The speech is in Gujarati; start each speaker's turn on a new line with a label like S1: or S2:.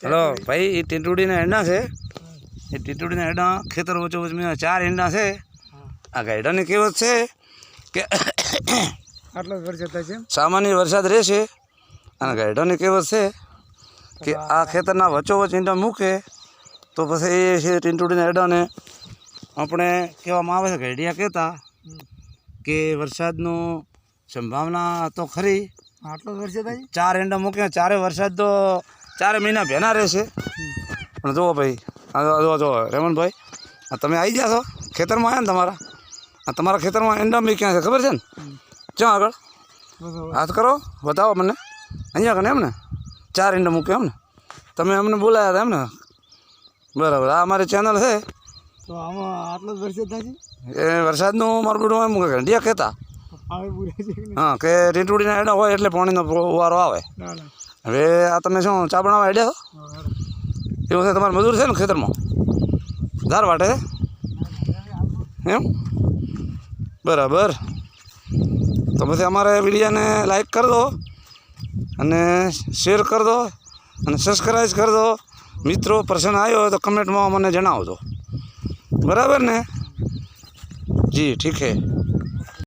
S1: हेलो भाई ये टीटूडी ने हेडा से ये टीटूडी ने हेडा खेतर वचो वच में 4 हेडा से आ गायडा ने केवत छे के
S2: આટલો વરસાદ થાય છે
S1: सामान्य वरसाद रहेशे અને ગાયડા ने केवत छे કે આ ખેતરના વચોવચ ઈંડા મૂકે તો પછી એ છે ટીટૂડીના હેડાને આપણે કહેવામાં આવે છે ઘડિયા કહેતા કે વરસાદનું સંભાવના તો ખરી
S2: આટલો વરસાદ થાય
S1: 4 ઈંડા મૂકે ચારે વરસાદ તો 4 મહિના ભેના રહેશે પણ જુઓ ભાઈ જો રેમણભાઈ આ તમે આવી ગયા છો ખેતરમાં આવ્યા ને તમારા ખેતરમાં ઈંડા બી ક્યાં છે ખબર છે ને ક્યાં આગળ હાથ કરો બતાવો મને અહીંયા કને એમ ને 4 ઈંડા મૂકે એમ ને તમે અમને બોલાયા હતા એમ ને બરાબર આ અમારી ચેનલ છે
S2: તો આમાં આટલો વરસાદ થાય છે
S1: એ વરસાદનું મારું બેટું એમ ઘંટિયા કહેતા
S2: આવે પૂરે છે કે નહીં?
S1: હા કે ટીટૂડીના હેડા હોય એટલે પાણીનો વારો આવે
S2: ના ના
S1: હવે આ તમે શું ચા બનાવવા હેડ્યા છો એવું છે તમારે મજૂર છે ને ખેતરમાં ધાર વાટે એમ બરાબર તો પછી અમારે વિડીયોને લાઈક કરી દો અને શેર કરી દો અને સબસ્ક્રાઈબ કરી દો મિત્રો પ્રશ્ન આવ્યો હોય તો કમેન્ટમાં મને જણાવજો બરાબર ને જી ઠીક છે